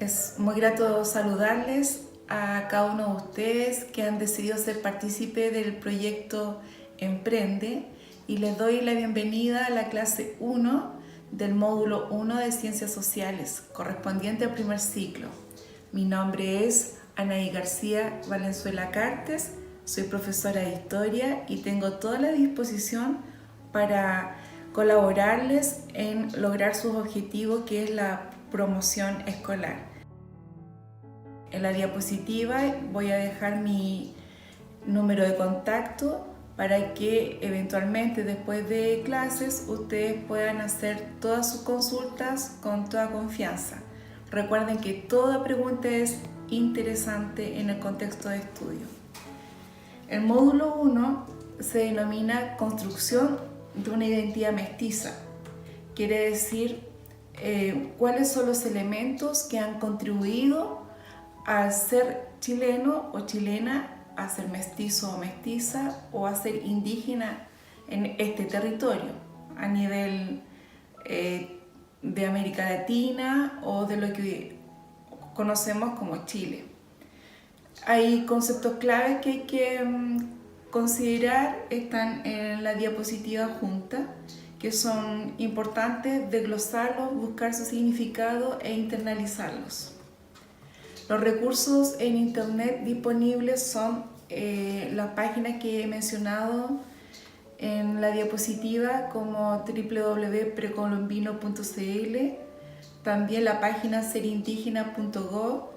Es muy grato saludarles a cada uno de ustedes que han decidido ser partícipe del proyecto Emprende y les doy la bienvenida a la clase 1 del módulo 1 de Ciencias Sociales, correspondiente al primer ciclo. Mi nombre es Anaí García Valenzuela Cartes, soy profesora de Historia y tengo toda la disposición para colaborarles en lograr sus objetivos, que es la promoción escolar. En la diapositiva voy a dejar mi número de contacto para que eventualmente después de clases ustedes puedan hacer todas sus consultas con toda confianza. Recuerden que toda pregunta es interesante en el contexto de estudio. El módulo 1 se denomina construcción de una identidad mestiza. Quiere decir cuáles son los elementos que han contribuido a ser chileno o chilena, a ser mestizo o mestiza o a ser indígena en este territorio a nivel de América Latina o de lo que conocemos como Chile. Hay conceptos claves que hay que considerar, están en la diapositiva junta, que son importantes desglosarlos, buscar su significado e internalizarlos. Los recursos en internet disponibles son las páginas que he mencionado en la diapositiva, como www.precolombino.cl, también la página serindígena.gov,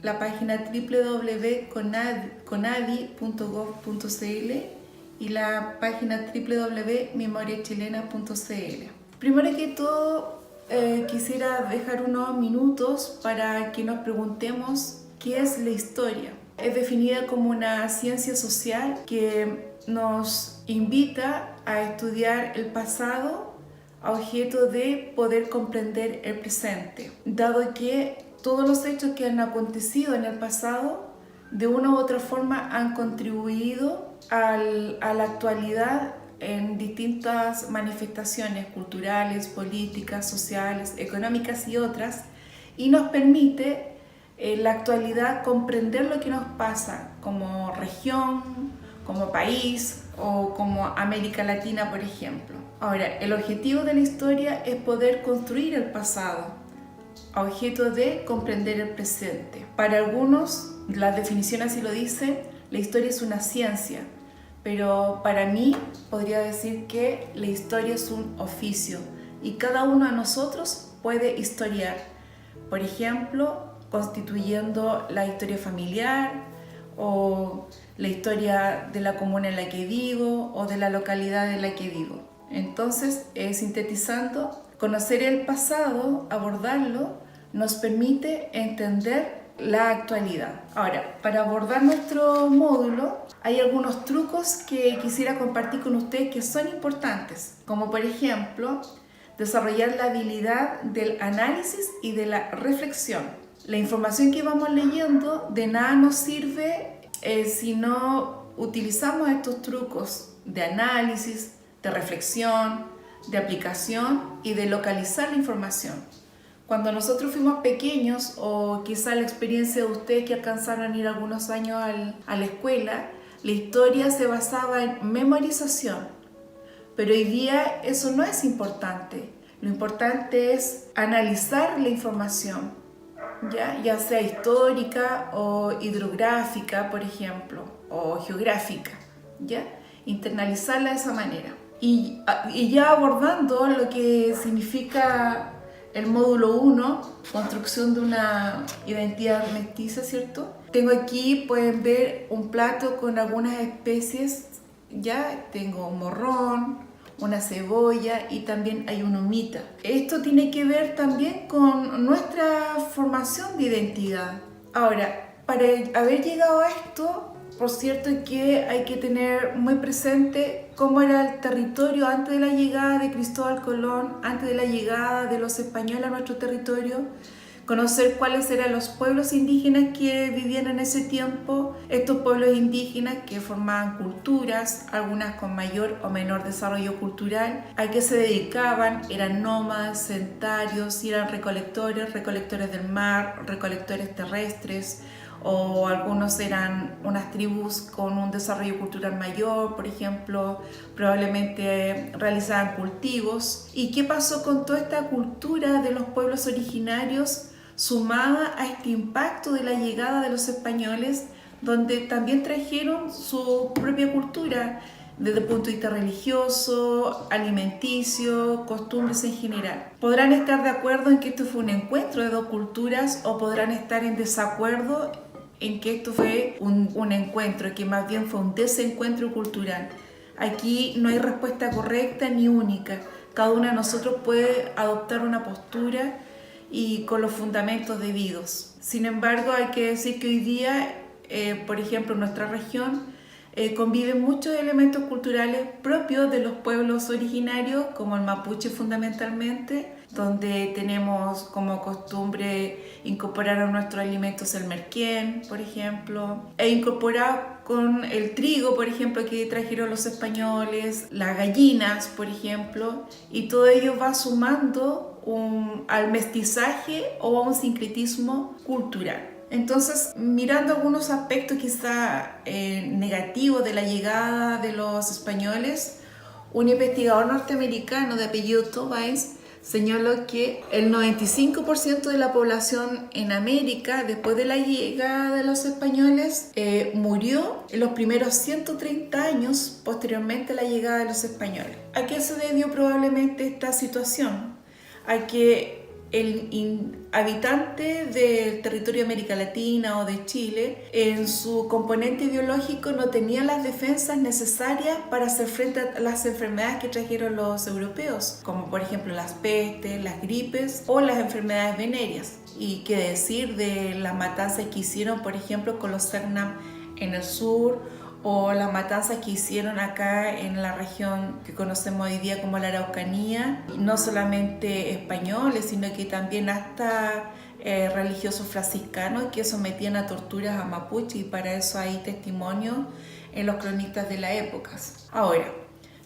la página www.conadi.gov.cl y la página www.memoriachilena.cl. Primero que todo, quisiera dejar unos minutos para que nos preguntemos qué es la historia. Es definida como una ciencia social que nos invita a estudiar el pasado a objeto de poder comprender el presente, dado que todos los hechos que han acontecido en el pasado de una u otra forma han contribuido a la actualidad en distintas manifestaciones culturales, políticas, sociales, económicas y otras, y nos permite en la actualidad comprender lo que nos pasa como región, como país o como América Latina, por ejemplo. Ahora, el objetivo de la historia es poder construir el pasado a objeto de comprender el presente. Para algunos, la definición así lo dice, la historia es una ciencia, pero para mí podría decir que la historia es un oficio y cada uno de nosotros puede historiar. Por ejemplo, constituyendo la historia familiar o la historia de la comuna en la que vivo o de la localidad en la que vivo. Entonces, sintetizando, conocer el pasado, abordarlo, nos permite entender la actualidad. Ahora, para abordar nuestro módulo, hay algunos trucos que quisiera compartir con ustedes que son importantes, como por ejemplo, desarrollar la habilidad del análisis y de la reflexión. La información que vamos leyendo de nada nos sirve si no utilizamos estos trucos de análisis, de reflexión, de aplicación y de localizar la información. Cuando nosotros fuimos pequeños, o quizá la experiencia de ustedes que alcanzaron a ir algunos años a la escuela, la historia se basaba en memorización. Pero hoy día eso no es importante. Lo importante es analizar la información, ya sea histórica o hidrográfica, por ejemplo, o geográfica, internalizarla de esa manera. Y ya abordando lo que significa el módulo 1, construcción de una identidad mestiza, ¿cierto? Tengo aquí, pueden ver, un plato con algunas especies, tengo un morrón, una cebolla y también hay una humita. Esto tiene que ver también con nuestra formación de identidad. Ahora, para haber llegado a esto, por cierto que hay que tener muy presente cómo era el territorio antes de la llegada de Cristóbal Colón, antes de la llegada de los españoles a nuestro territorio, conocer cuáles eran los pueblos indígenas que vivían en ese tiempo, estos pueblos indígenas que formaban culturas, algunas con mayor o menor desarrollo cultural, a qué se dedicaban, eran nómadas, sedentarios, si eran recolectores del mar, recolectores terrestres, o algunos eran unas tribus con un desarrollo cultural mayor, por ejemplo, probablemente realizaban cultivos. ¿Y qué pasó con toda esta cultura de los pueblos originarios sumada a este impacto de la llegada de los españoles, donde también trajeron su propia cultura desde el punto de vista religioso, alimenticio, costumbres en general? Podrán estar de acuerdo en que esto fue un encuentro de dos culturas o podrán estar en desacuerdo en que esto fue un encuentro, que más bien fue un desencuentro cultural. Aquí no hay respuesta correcta ni única. Cada uno de nosotros puede adoptar una postura y con los fundamentos debidos. Sin embargo, hay que decir que hoy día, por ejemplo, en nuestra región, conviven muchos elementos culturales propios de los pueblos originarios, como el mapuche fundamentalmente, donde tenemos como costumbre incorporar a nuestros alimentos el merquén, por ejemplo, e incorporar con el trigo, por ejemplo, que trajeron los españoles, las gallinas, por ejemplo, y todo ello va sumando al mestizaje o a un sincretismo cultural. Entonces, mirando algunos aspectos quizá negativos de la llegada de los españoles, un investigador norteamericano de apellido Tobias señaló que el 95% de la población en América, después de la llegada de los españoles, murió en los primeros 130 años posteriormente a la llegada de los españoles. ¿A qué se debió probablemente esta situación? A que el habitante del territorio de América Latina o de Chile, en su componente biológico no tenía las defensas necesarias para hacer frente a las enfermedades que trajeron los europeos, como por ejemplo las pestes, las gripes o las enfermedades venéreas. Y qué decir de las matanzas que hicieron, por ejemplo, con los Selknam en el sur, o las matanzas que hicieron acá en la región que conocemos hoy día como la Araucanía, no solamente españoles, sino que también hasta religiosos franciscanos que sometían a torturas a mapuche, y para eso hay testimonios en los cronistas de la época. Ahora,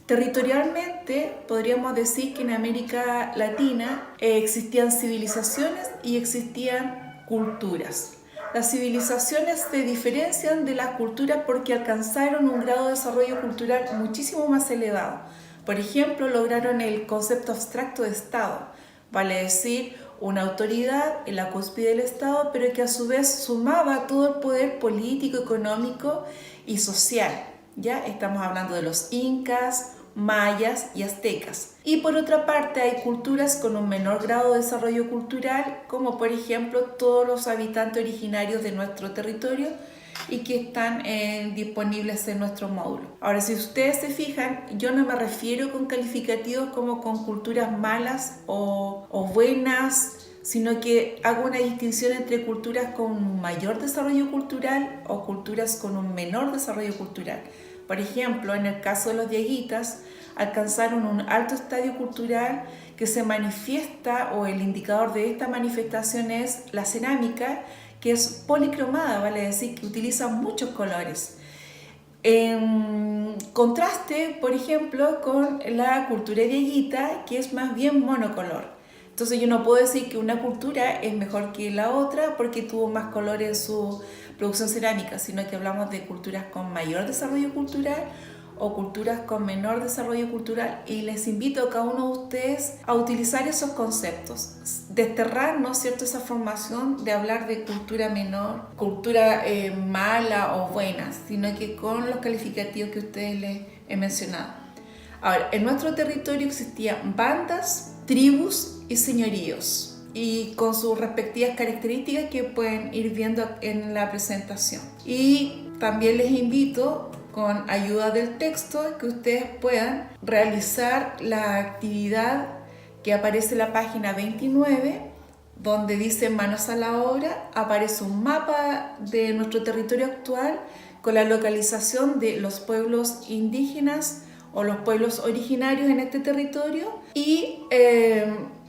territorialmente podríamos decir que en América Latina existían civilizaciones y existían culturas. Las civilizaciones se diferencian de las culturas porque alcanzaron un grado de desarrollo cultural muchísimo más elevado. Por ejemplo, lograron el concepto abstracto de Estado, vale decir, una autoridad en la cúspide del Estado, pero que a su vez sumaba todo el poder político, económico y social. Ya estamos hablando de los incas, mayas y aztecas. Y por otra parte hay culturas con un menor grado de desarrollo cultural, como por ejemplo todos los habitantes originarios de nuestro territorio y que están disponibles en nuestro módulo. Ahora, si ustedes se fijan, yo no me refiero con calificativos como con culturas malas o buenas, sino que hago una distinción entre culturas con un mayor desarrollo cultural o culturas con un menor desarrollo cultural. Por ejemplo, en el caso de los diaguitas, alcanzaron un alto estadio cultural que se manifiesta, o el indicador de esta manifestación es la cerámica, que es policromada, vale decir que utiliza muchos colores. En contraste, por ejemplo, con la cultura diaguita, que es más bien monocolor. Entonces yo no puedo decir que una cultura es mejor que la otra porque tuvo más color en su producción cerámica, sino que hablamos de culturas con mayor desarrollo cultural o culturas con menor desarrollo cultural, y les invito a cada uno de ustedes a utilizar esos conceptos, desterrar, ¿no es cierto?, esa formación de hablar de cultura menor, cultura mala o buena, sino que con los calificativos que ustedes les he mencionado. Ahora, en nuestro territorio existían bandas, tribus y señoríos, y con sus respectivas características que pueden ir viendo en la presentación. Y también les invito, con ayuda del texto, que ustedes puedan realizar la actividad que aparece en la página 29, donde dice manos a la obra. Aparece un mapa de nuestro territorio actual con la localización de los pueblos indígenas o los pueblos originarios en este territorio, y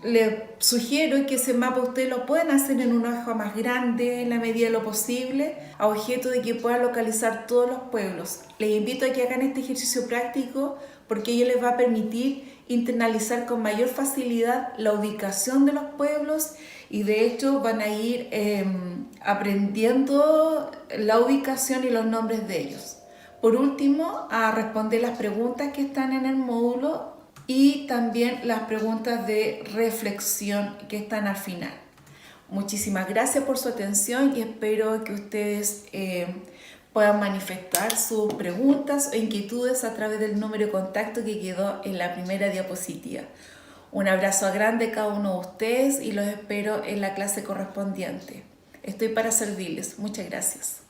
les sugiero que ese mapa ustedes lo pueden hacer en una hoja más grande en la medida de lo posible, a objeto de que puedan localizar todos los pueblos. Les invito a que hagan este ejercicio práctico porque ello les va a permitir internalizar con mayor facilidad la ubicación de los pueblos y de hecho van a ir aprendiendo la ubicación y los nombres de ellos. Por último, a responder las preguntas que están en el módulo y también las preguntas de reflexión que están al final. Muchísimas gracias por su atención y espero que ustedes puedan manifestar sus preguntas o inquietudes a través del número de contacto que quedó en la primera diapositiva. Un abrazo grande a cada uno de ustedes y los espero en la clase correspondiente. Estoy para servirles. Muchas gracias.